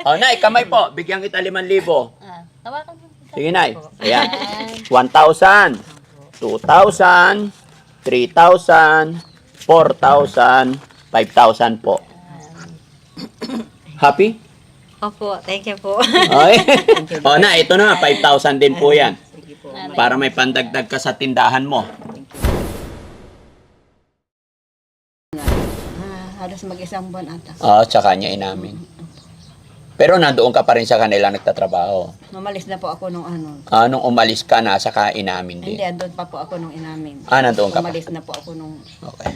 O, Nay, kamay po. Bigyan kita 5,000. Tawakan mo. Sige, Nay. Ayan. 1,000, 2,000, 3,000, 4,000, 5,000 po. Happy? Opo, thank you po. Okay. O na, ito na. 5,000 din po yan. Sige po. Para may pandagdag ka sa tindahan mo. Halos mag-isang buwan ata. Oo, tsaka niya inamin. Pero nandoon ka pa rin sa kanila nagtatrabaho. Mamalis na po ako nung ano. Nung umalis ka na, saka inamin din. Hindi, andun pa po ako nung inamin. Nandoon ka pa. Umalis na po ako nung Okay.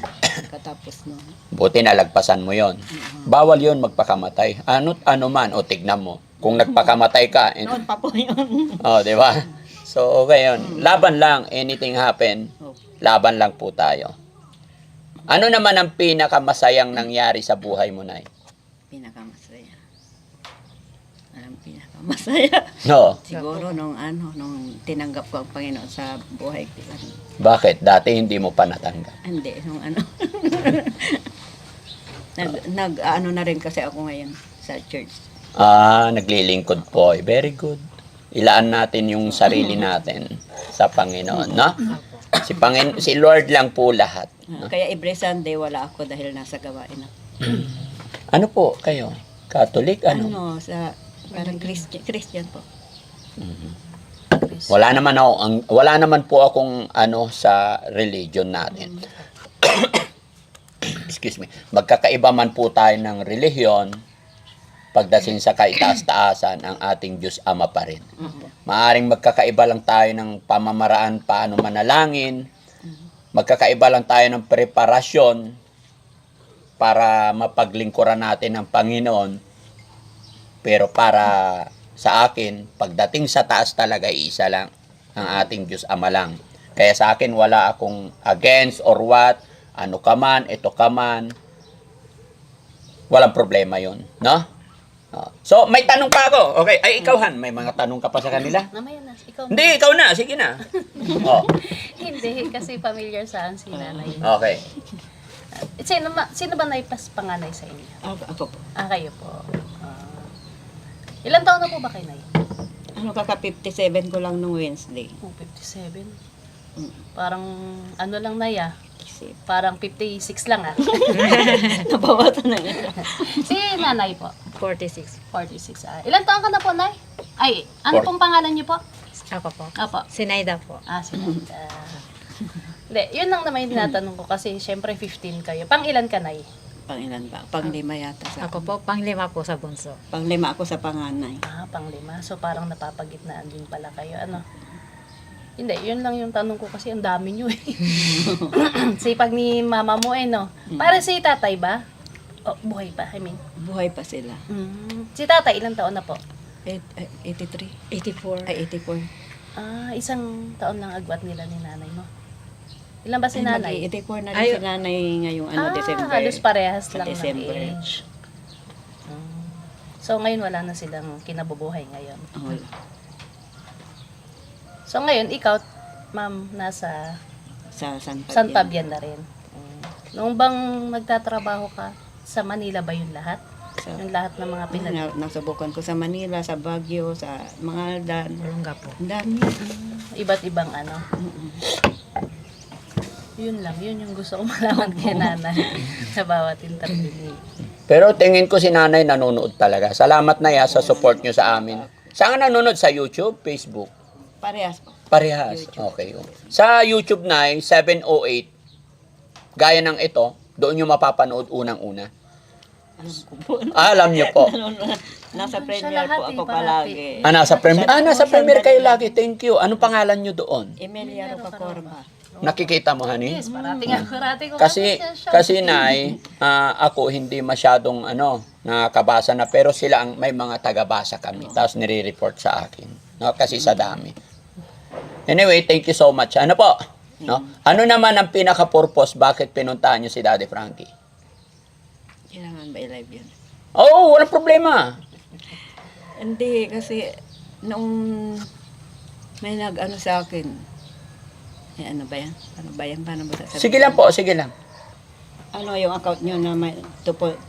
katapos nung. Buti nalagpasan mo yon. Bawal yon magpakamatay. Ano man, o tignan mo. Kung nagpakamatay ka. Noon pa po yun. Di ba? So, okay yun. Laban lang. Anything happen, laban lang po tayo. Ano naman ang pinakamasayang nangyari sa buhay mo, Nay? Pinakamasaya. Anong pinakamasaya? No. Siguro nung tinanggap ko ang Panginoon sa buhay ko. Bakit? Dati hindi mo pa natanggap. Hindi, nung ano. Ano na rin kasi ako ngayon sa church. Naglilingkod po. Very good. Ilaan natin yung sarili natin sa Panginoon, no? Si Lord lang po lahat. No? Kaya every Sunday wala ako dahil nasa gawain ako. Ano po kayo? Catholic? Ano? Sa parang Christian po. Wala naman po akong sa religion natin. Excuse me. Magkakaiba man po tayo ng relihiyon, pagdating sa kaitaas-taasan, ang ating Diyos Ama pa rin. Maaring magkakaiba lang tayo ng pamamaraan paano manalangin, magkakaiba lang tayo ng preparasyon para mapaglingkuran natin ang Panginoon, pero para sa akin, pagdating sa taas talaga, isa lang, ang ating Diyos Ama lang. Kaya sa akin, wala akong against or what, ano ka man, ito ka man, walang problema yun, no? So, may tanong pa ako. Okay, ay ikaw Han, may mga tanong ka pa sa kanila? Namaya na. Ikaw. Hindi, ikaw na, sige na. Hindi, kasi familiar saan si nanay. Okay. Sino ba naipas panganay sa inyo? Ako po. Kayo po. Ilan taon na po ba kayo, Nay? Kaka 57 ko lang nung Wednesday. 57. Parang, lang, Nay, Parang 56 lang, Nabawatan na yun. Si nanay po? 46. 46. Ilan taon ka na po, Nay? Ay, ano pong pangalan niyo po? Ako po. Opo. Sinaida po. Si Naida. Hindi, yun lang naman yung tinatanong ko kasi syempre 15 kayo. Pang ilan ka, Nay? Pang-ilan ba? Pang-lima yata sa Ako po, pang-5 po sa bunso. Pang-lima ako sa panganay. Pang-5. So parang napapagitnaan din pala kayo. Hindi, yun lang yung tanong ko kasi ang dami nyo Sipag ni mama mo no? Para si tatay ba? Buhay pa, Buhay pa sila. Si tatay, ilang taon na po? 83. 84. Ay, 84. Isang taon lang agwat nila ni nanay mo. Ilan ba si nanay? 84 na rin si nanay ngayong December. Halos parehas Sa lang December. ng age. So ngayon wala na silang kinabubuhay ngayon. Wala. So ngayon, ikaw, ma'am, nasa Sa San Fabian. San Fabian na rin. Noong bang nagtatrabaho ka, sa Manila ba yung lahat? Yung lahat ng mga Nasubukan ko sa Manila, sa Baguio, sa Mangaldan. Olonga po. Ang dami. Iba't ibang Yun lang, yun yung gusto ko malaman kay nanay sa bawat interview. Pero tingin ko si nanay nanonood talaga. Salamat na sa support nyo sa amin. Saan ka nanonood? Sa YouTube, Facebook? Parehas po. Parehas. Okay. Sa YouTube na 708, gaya ng ito, doon nyo mapapanood unang-una. Alam ko po. Alam nyo po. Nasa premiere po ako palagi. Nasa premiere. Nasa premiere kayo lagi. Thank you. Anong pangalan nyo doon? Emilia Rocacorba. Nakikita mo, honey? Yes, parati ko Kasi Nay, ako hindi masyadong nakakabasa na, pero sila may mga tagabasa kami. Tapos nire-report sa akin. No? Kasi sa dami. Anyway, thank you so much. Ano po? No? Ano naman ang pinaka-purpose bakit pinuntahan nyo si Daddy Frankie? Kailangan ba i-live yun? Oo, walang problema. Hindi, kasi nung may sa akin, ano ba yan? Paano ba sasabihin? Sige lang po, sige lang. Yung account nyo na may 2.0.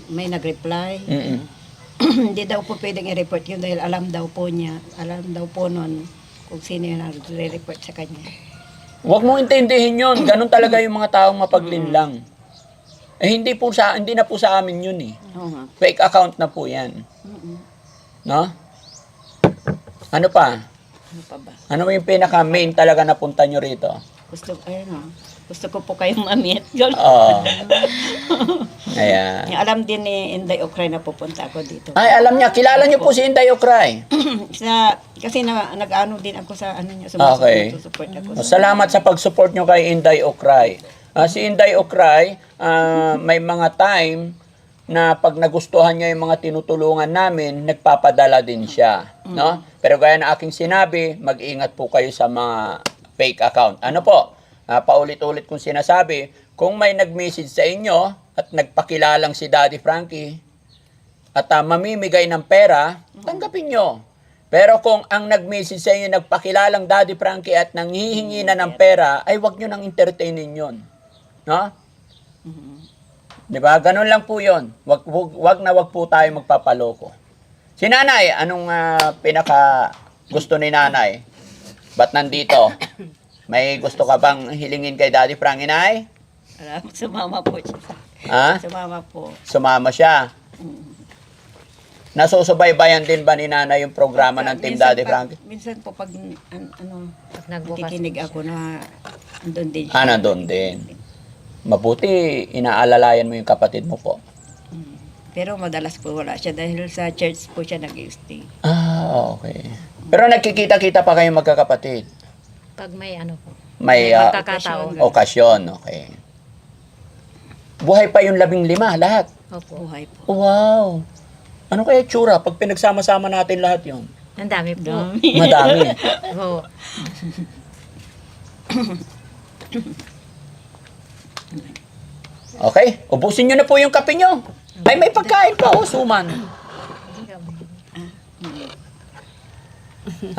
may nag-reply. Mm-mm. Hindi daw po pwedeng i-report yun dahil alam daw po nun kung sino yung nagre-report sa kanya. Huwag mong intindihin yun. Ganun talaga yung mga taong mapaglinlang. Eh, hindi na po sa amin yun eh. Oo nga. Fake account na po yan. Mm-mm. No? Ano pa? Ano pa ba? Ano yung pinaka-main talaga na punta nyo rito? Gusto ko po kayong ma-meet. Yun. Oo. Ayan. Yung alam din ni Inday Okray na pupunta ako dito. Ay, alam niya. Kilala niyo po si Inday Okray. Kasi nag-ano din ako sa ano niya. Okay. Support ako. Salamat sa pag-support nyo kay Inday Okray. Si Inday Okray, may mga time na pag nagustuhan niya yung mga tinutulungan namin, nagpapadala din siya. No? Pero gaya na aking sinabi, mag-ingat po kayo sa mga fake account. Ano po? Paulit-ulit kong sinasabi, kung may nag-message sa inyo at nagpakilalang si Daddy Frankie at mamimigay ng pera, tanggapin nyo. Pero kung ang nag-message sa inyo nagpakilalang Daddy Frankie at nanghihingi na ng pera, ay wag nyo nang entertainin yun. No? Di ba? Ganun lang po yun. Wag po tayo magpapaloko. Si Nanay, anong pinaka gusto ni Nanay? Ba't nandito? May gusto ka bang hilingin kay Daddy Frankie, Nay? Sumama po siya. Ha? Sumama po. Sumama siya. Nasusubaybayan din ba ni Nanay yung programa ng Team Daddy Frankie? Minsan po pag Pag nagbukas nakikinig po ako na andun din siya. Nandun din. Mabuti, inaalalayan mo yung kapatid mo po. Pero madalas po wala siya dahil sa church po siya nag-stay. Okay. Pero nagkikita-kita pa kayong magkakapatid? Pag may ano po. May Pagkakataon. okasyon, okay. Buhay pa yung 15, lahat. Opo. Buhay po. Wow! Ano kaya tsura pag pinagsama-sama natin lahat yun? Ang dami po. Madami. Oo. Okay, ubusin nyo na po yung kape nyo. Ay, may pagkain pa, suman.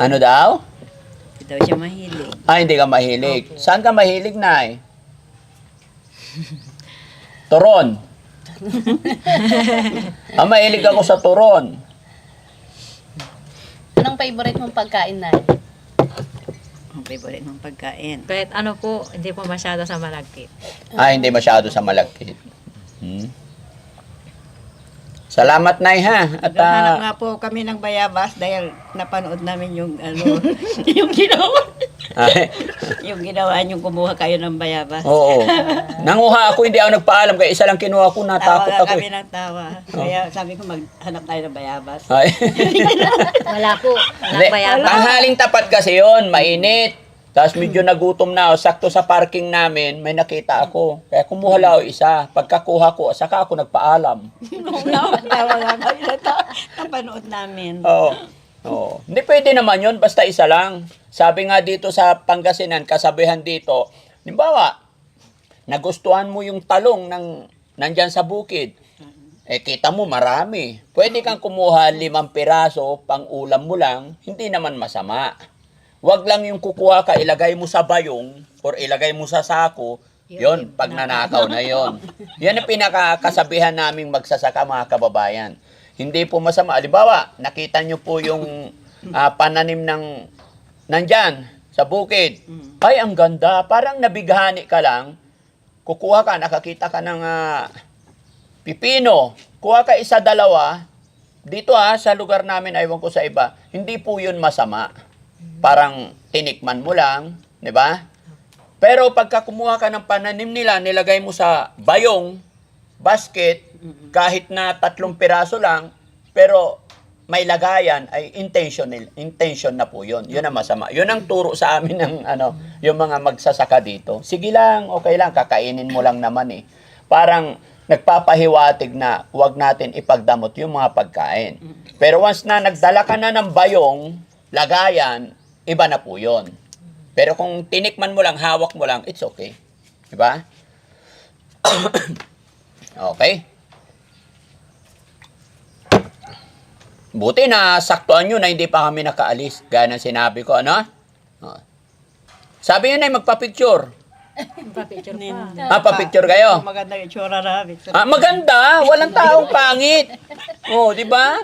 Ano daw? Hindi daw siya mahilig. Hindi ka mahilig. Saan ka mahilig, Nay? Turon. Mahilig ako sa turon. Anong favorite mong pagkain na? Ang favorite mong pagkain. Kahit ano po, hindi po masyado sa malagkit. Hindi masyado sa malagkit. Salamat, Nay, ha? At Naghahanap nga po kami ng bayabas dahil napanood namin yung yung ginawa. Yung ginawa niyong kumuha kayo ng bayabas. Oo. Nanguha ako, hindi ako nagpaalam. Kaya isa lang kinuha ko, natakot Tawa ako. kami ng tawa. Kaya sabi ko maghanap tayo ng bayabas. Ay. Wala po. Hindi, Walang bayabas. tanghaling tapat kasi yon, mainit. Tapos medyo nagutom na ako. Sakto sa parking namin, may nakita ako. Kaya kumuha lang ako isa. Pagkakuha ko, saka ako nagpaalam. Tawa nga kami napanood namin. Oo. Hindi pwede naman yun, basta isa lang. Sabi nga dito sa Pangasinan, kasabihan dito, halimbawa, nagustuhan mo yung talong nandyan sa bukid. Kita mo marami. Pwede kang kumuha 5 piraso, pang ulam mo lang, hindi naman masama. Wag lang yung kukuha ka, ilagay mo sa bayong, or ilagay mo sa sako, yon pag nanakaw na yon. Yan ang pinakakasabihan naming magsasaka, mga kababayan. Hindi po masama. Halimbawa, nakita nyo po yung pananim ng nandyan, sa bukid. Ay, ang ganda. Parang nabighani ka lang. Kukuha ka, nakakita ka ng pipino. Kuha ka 1, 2. Dito sa lugar namin, aywan ko sa iba, hindi po yun masama. Parang tinikman mo lang, di ba? Pero pagka kumuha ka ng pananim nila, nilagay mo sa bayong, basket, kahit na 3 piraso lang, pero may lagayan, ay intention na po yun. Yun ang masama. Yun ang turo sa amin ng yung mga magsasaka dito. Sige lang, okay lang, kakainin mo lang naman eh. Parang nagpapahiwatig na huwag natin ipagdamot yung mga pagkain. Pero once na nagdala ka na ng bayong, lagayan, iba na po yun. Pero kung tinikman mo lang, hawak mo lang, it's okay. Diba? Okay. Buti na saktuan nyo na hindi pa kami nakaalis. Gaya ng sinabi ko, ano? Sabi nyo na magpa-picture. Pa-picture pa. Pa-picture kayo? Maganda yung itsura namin. Maganda. Walang taong pangit. Oh, di ba?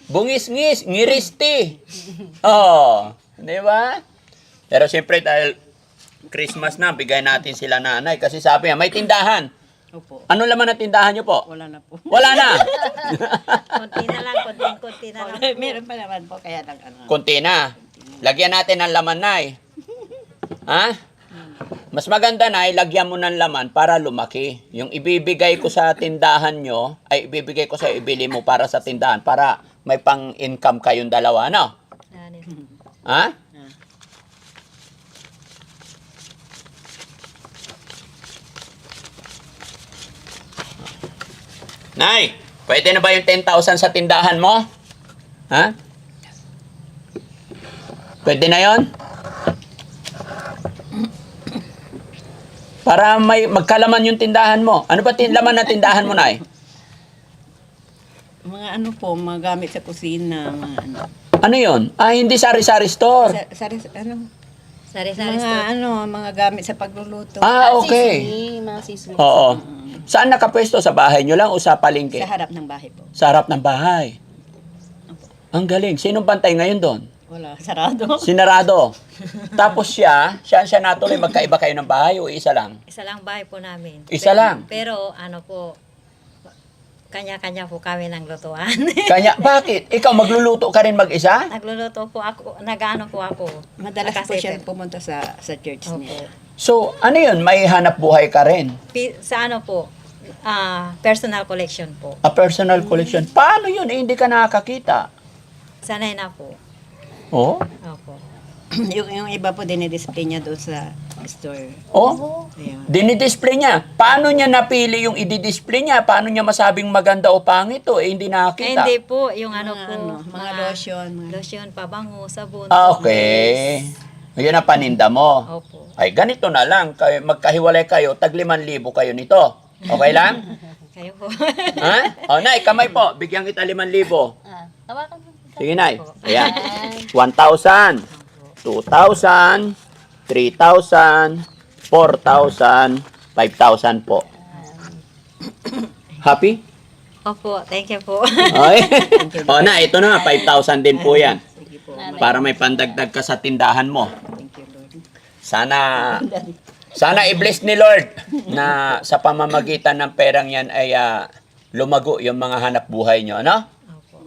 Bungis-ngis, ngiristi. Oh, di ba? Pero siyempre dahil Christmas na, bigay natin sila nanay. Kasi sabi niya, may tindahan. Opo. Ano laman ng tindahan niyo po? Wala na po. Wala na. Konti na lang, konti na lang. Meron pa naman po, kaya lang ano. Kunti na. Lagyan natin ng laman, Nay. Ha? Mas maganda, Nay, lagyan mo ng laman para lumaki. Yung ibibigay ko sa tindahan nyo, ay ibibigay ko sa ibili mo para sa tindahan, para may pang-income kayong dalawa, no? Yan. Ha? Nay, pwede na ba yung 10,000 sa tindahan mo? Ha? Pwede na yon? Para may magkalaman yung tindahan mo. Ano ba laman na tindahan mo, Nay? Mga ano po, mga gamit sa kusina, mga ano. Ano yon? Ah, hindi sari-sari store. Ano? Sari-sari Mga store. ano, mga gamit sa pagluluto. Ah, okay. Sisig, mga sisig. Oo. Saan nakapwesto? Sa bahay nyo lang o sa palengke? Sa harap ng bahay po. Sa harap ng bahay. Ang galing. Sinong bantay ngayon doon? Wala, sarado. Sinarado. Tapos siya natuloy. Magkaiba kayo ng bahay o isa lang? Isa lang bahay po namin. Isa lang? Pero ano po, kanya-kanya po kami ng lutuan. Kanya, bakit? Ikaw magluluto ka rin mag-isa? Nagluluto po ako, nag-ano po ako. Madalas po siya Nakasettle. pumunta sa church Opo. niya. So, ano yun? May hanap buhay ka rin? Sa ano po, personal collection po. A personal collection. Paano yun? Eh, hindi ka nakakakita. Sanay na po. Oh? Opo. yung iba po dinidisplay niya doon sa store. Oh? Ayan. Dinidisplay niya. Paano niya napili yung i-display niya? Paano niya masabing maganda o pangit o? Eh, hindi nakakita. Hindi po, yung ano Mga po. mga lotion. Mga... Lotion, pabango, sabon. Ah, okay. Yun ang paninda mo. Opo. Ay, ganito na lang. Magkahiwalay kayo, tag 5,000 kayo nito. Okay lang? Kayo po. Ha? O, Nay, kamay po. Bigyan kita 5,000. Ah, tawakan mo. Sige, Nay. Ayan. 1,000, 2,000, 3,000, 4,000, 5,000 po. Happy? Opo, thank you po. Okay. O na, ito na. 5,000 din po yan. Sige po. Para may pandagdag ka sa tindahan mo. Thank you, Lord. Sana i-bless ni Lord na sa pamamagitan ng perang yan ay lumago yung mga hanap buhay nyo. Ano? Opo.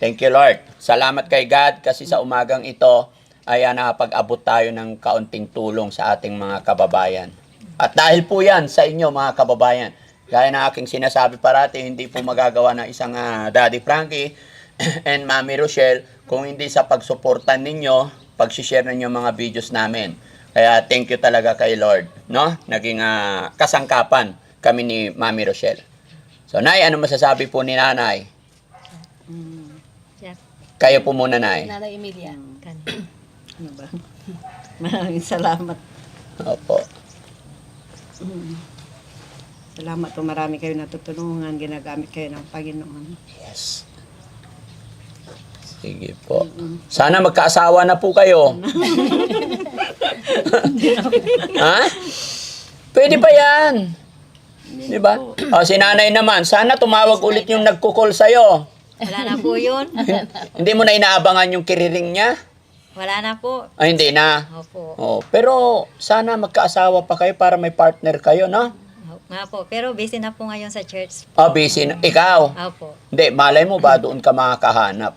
Thank you, Lord. Salamat kay God kasi sa umagang ito ay nakapag-abot tayo ng kaunting tulong sa ating mga kababayan. At dahil po yan sa inyo mga kababayan, gaya ng aking sinasabi parati, hindi po magagawa ng isang Daddy Frankie and Mami Rochelle kung hindi sa pagsuportan ninyo, pag-share ninyo mga videos namin. Kaya thank you talaga kay Lord, no? Naging kasangkapan kami ni Mami Rochelle. So, Nay, ano masasabi po ni Nanay? Siya, Kayo po muna, Nay. Nanay Emilia. kan. Ano ba? Maraming salamat. Opo. Salamat po, marami kayo natutulungan, ginagamit kayo ng Panginoon. Yes. Sige po. Sana magkaasawa na po kayo. Ha? Pwede pa yan. Di ba? O, si Nanay naman, sana tumawag ulit yung nagkukol sa'yo. Wala na po yun. Hindi mo na inaabangan yung kiriring niya? Wala na po. Ay, hindi na. Opo. Oh, pero sana magkaasawa pa kayo para may partner kayo, no? Nga po. Pero busy na po ngayon sa church. Oh, busy na. Ikaw? Opo. Hindi, malay mo ba doon ka makakahanap?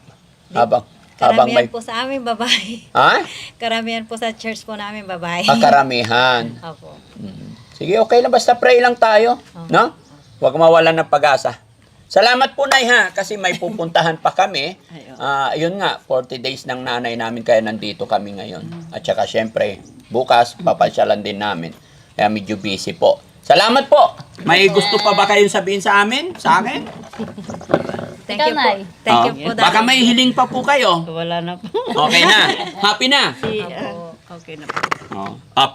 Habang Karamihan may... po sa amin babae. Ha? Karamihan po sa church po namin babae. Karamihan. Opo. Sige, okay lang. Basta pray lang tayo. No? Huwag mawalan ng pag-asa. Salamat po, Nay, ha? Kasi may pupuntahan pa kami. Yun nga, 40 days ng nanay namin, kaya nandito kami ngayon. At saka, syempre, bukas, papasyalan din namin. Kaya medyo busy po. Salamat po! May gusto pa ba kayong sabihin sa amin? Sa akin? Thank Ikaw, you po. Nay. Thank you po, Baka Daddy. may hiling pa po kayo. Wala na po. Okay na. Happy na. Okay na po.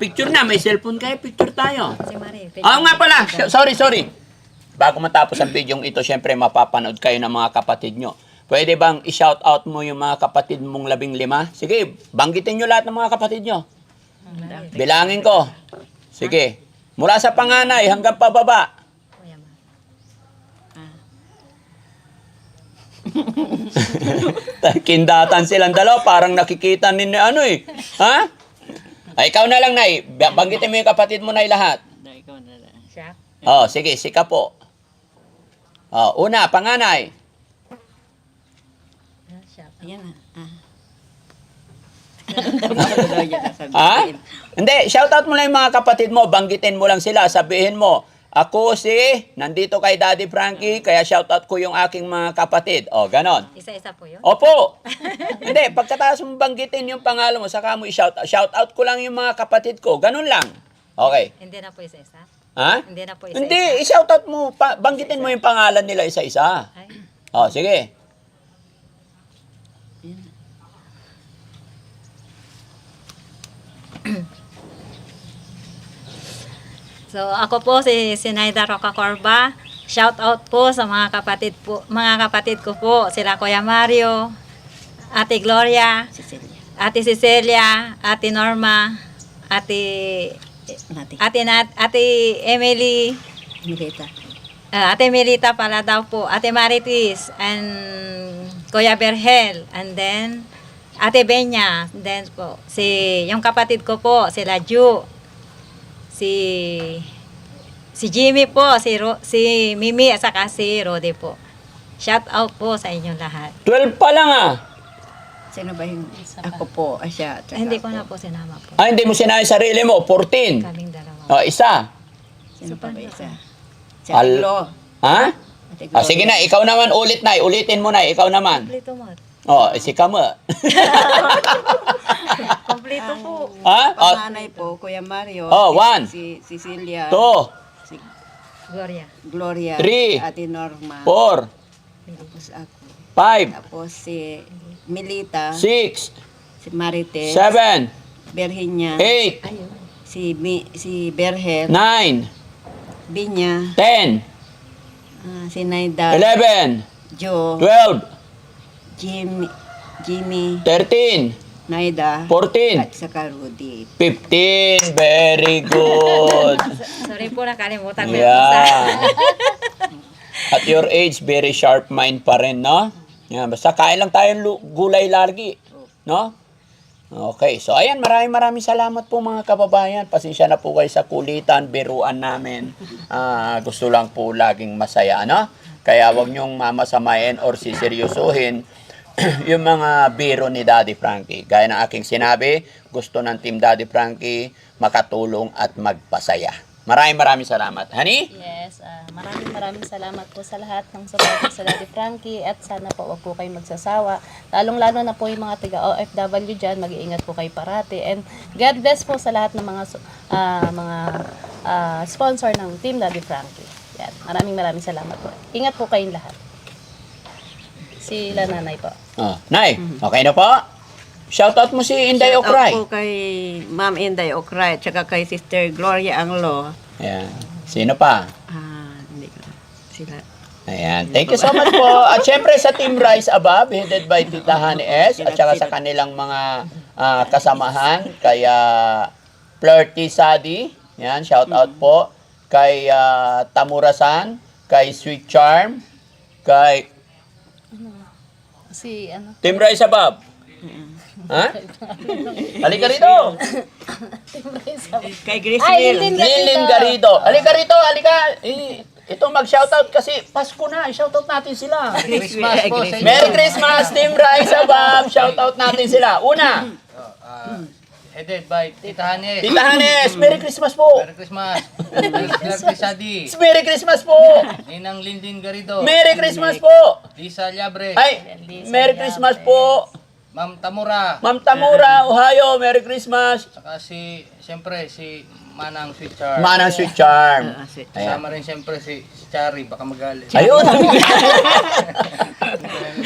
Picture na. May cellphone kayo. Picture tayo. Si Marie. Nga pala. Sorry. Bago matapos ang video ito, syempre mapapanood kayo ng mga kapatid nyo. Pwede bang i-shout out mo yung mga kapatid mong 15? Sige, banggitin nyo lahat ng mga kapatid nyo. Bilangin ko. Sige. Mula sa panganay hanggang pababa. Kuya Ma. Kindatan silang dalawa, parang nakikita ni ano eh. Ha? Ay, ikaw na lang, Nay. Banggitin mo yung kapatid mo, Nay, lahat. Dahil ikaw na lang. Siya. Oh, sige, sika po. Oh, una, panganay. Siya. Ayan na. Daw yan ang Ha? sabihin. Hindi, shoutout mo lang yung mga kapatid mo. Banggitin mo lang sila. Sabihin mo, ako nandito kay Daddy Frankie, kaya shoutout ko yung aking mga kapatid. O, ganon. Isa-isa po yun? Opo. Hindi, pagkatapos mo banggitin yung pangalan mo, saka mo i-shoutout. Shoutout ko lang yung mga kapatid ko. Ganon lang. Okay. Hindi na po isa-isa? Ha? Hindi na po isa-isa? Hindi, i-shoutout mo. Banggitin mo yung pangalan nila isa-isa. Ay. O, sige. So ako po si Sinaida Roca Corba. Shout out po sa mga kapatid ko po, sila Kuya Mario, Ate Gloria, Cecilia. Ate Cecilia, Ate Norma, Ate Nati. Emily, Milita. Ate Melita pala daw po, Ate Maritis, and Kuya Berhel, and then Ate Benya, then po, yung kapatid ko po, sila Ju, si Jimmy po, si Mimi, at saka si Rode po. Shout out po sa inyong lahat. 12 pa lang ah. Sino ba yung ako po? Siya. tsaka Hindi ko ako. na po sinama po. Ah, hindi mo sinabi sarili mo. 14. Kaming dalawa. O, isa. Sino pa ba isa? Si Al- Ate Glo. Ha? Ate Ah, sige na, ikaw naman ulit na. Ulitin mo na, ikaw naman. Kompleto mo. O, si Kama. Kompleto po. Ha? O, Panganay po, Kuya Mario. Oh, one. Si Cecilia. 2, Si Gloria. Gloria. Three. Si Ate Norma. 4, Tapos ako. 5, Tapos si Milita. 6, Si Marites. 7, Berhinya. 8, Ayun. Si Berhel. 9, Binya. 10, Si Naida. 11, Jo. 12, Jimmy. 13, Naida. 14, At saka Rudy. 15. Very good. Sorry po, nakalimutan ko yung isa. Yeah. At your age, very sharp mind pa rin, no? Yan, basta kain lang tayong gulay lagi, no? Okay, so ayan, maraming salamat po mga kababayan. Pasensya na po kayo sa kulitan, biruan namin. Gusto lang po laging masaya, no? Kaya wag niyong mamasamayin or siseryosuhin yung mga biro ni Daddy Frankie. Gaya ng aking sinabi, gusto ng Team Daddy Frankie makatulong at magpasaya. Maraming salamat. Honey? Yes, maraming salamat po sa lahat ng support sa Daddy Frankie at sana po wag po kayo magsasawa. Lalong-lalo na po yung mga taga OFW dyan, mag-iingat po kayo parati. And God bless po sa lahat ng mga sponsor ng Team Daddy Frankie. Yan. Maraming salamat po. Ingat po kayong lahat. Sila nanay po. Oh, Nay, okay na po? Shoutout mo si Inday Shout out Okray. po kay Ma'am Inday Okray at saka kay Sister Gloria Anglo. Ayan. Sino pa? Hindi ko. Sila. Ayan. Thank you so much po. At syempre sa Team Rise Above, headed by Tita Honey S. At saka sa kanilang mga kasamahan. Kaya Flirty Sadi. Yan, shoutout po. Kay Tamura-san. Kay Sweet Charm. Kay Si ano? Team Rise Above. Ha? Halika rito. Kay Grace Ay, Will. Lilin Garrido. Halika rito, halika. Ito mag-shoutout kasi Pasko na. I-shoutout natin sila. Christmas po sa Merry Christmas, Team Rise Above. Shoutout natin sila. Una, Headed by Tita Hanes. Tita Hanes. Merry Christmas po. Merry Christmas. Flirty Sadi. Merry Christmas po. Ninang Lindin Garrido. Merry Christmas po. Lisa Liabre. Ay, Merry Christmas po. Ma'am Tamura. Ma'am Tamura, Ohio. Merry Christmas. Saka siyempre, si Manang Sweet Charm. Manang Sweet Charm. Ayan. Kasama rin siyempre si Chari, baka magalit. Ayun.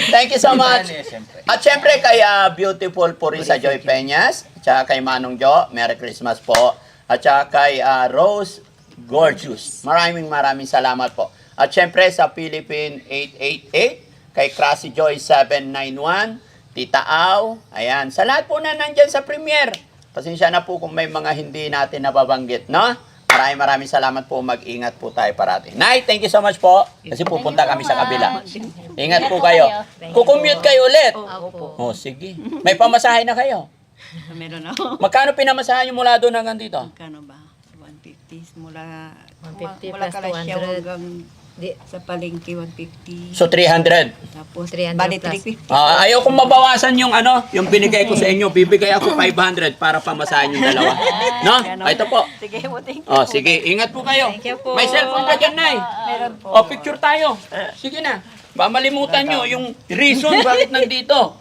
Thank you so much. Hanes, siyempre. At syempre kay Beautiful Purisa Joy Peñas, at saka kay Manong Jo, Merry Christmas po. At saka kay Rose Gorgeous. Maraming salamat po. At syempre sa Philippine 888, kay Krasi Joy 791, Tita Au, ayan. Sa lahat po na nandyan sa premiere. Pasensya na po kung may mga hindi natin nababanggit, no? Maraming salamat po. Mag-ingat po tayo parati. Nay, thank you so much po. Kasi pupunta kami sa kabila. Ingat po kayo. Kukommute kayo ulit. Opo. Oh, sige. May pamasahe na kayo. Meron ako. Magkano pinamasahe nyo mula doon hanggang dito? Kano ba? 150 mula 150 mula plus Kalasyaw 200. hanggang Di, sa palengke 150. So, 300. Tapos 300 bali plus. 350. Ayaw kong mabawasan yung yung binigay ko sa inyo. Bibigay ako 500 para pamasahin yung dalawa. No? Ito po. Sige, buting. Oh, sige. Ingat po kayo. Thank you po. May cellphone ka dyan, Nay. Meron po. Oh, picture tayo. Sige na. Mamalimutan nyo yung reason bakit nandito.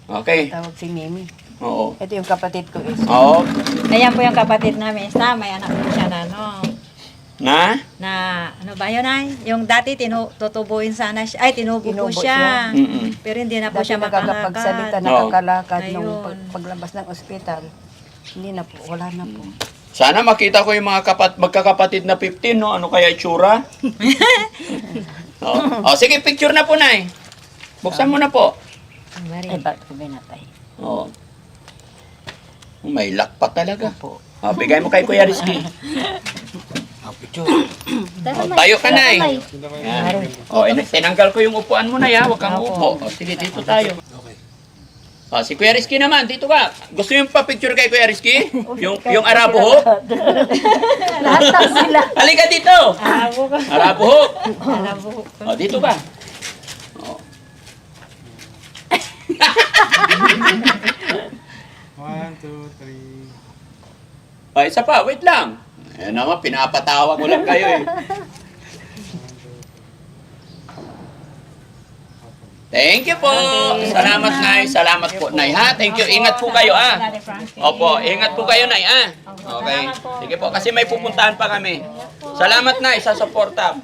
Okay. Tawag si Mimi. Oo. Ito yung kapatid ko is. Oo. Ayan po yung kapatid namin. Sa may anak po siya na, Na? na ano ba yun ay? Yung dati tutubuin sana siya. Ay, tinubo po Tinubo siya. Mm-mm. Pero hindi na po Dati siya nakakapagsalita, makalakad. nakakalakad Ayun. nung paglabas ng ospital. Hindi na po, wala na po. Sana makita ko yung mga magkakapatid na 15, no? Ano kaya itsura? Oh, sige, picture na po, Nay. Buksan mo na po. Ay, bakit ko binatay? Oo. May luck pa talaga. Po. Oh, bigay mo kay Kuya Rizky. Oh, tayo ka, Nay. Yan. Oh, tinanggal ko yung upuan mo na, ya. Huwag kang upo. Oh, sige, dito tayo. Oh, si Kuya Rizky naman, dito ka. Gusto yung pa-picture kay Kuya Rizky? Yung Arabo Hook? Halika dito. Arabo Hook. Oh, dito ka. Oh. 1, 2, 3. Oh, isa pa, wait lang. Ayan naman, pinapatawa ko lang kayo eh. Thank you po. Salamat, Nay. Salamat po, Nay, ha? Thank you. Ingat po kayo, ha? Opo, ingat po kayo, Nay, ha? Okay. Sige po, kasi may pupuntahan pa kami. Salamat, Nay, sa suporta.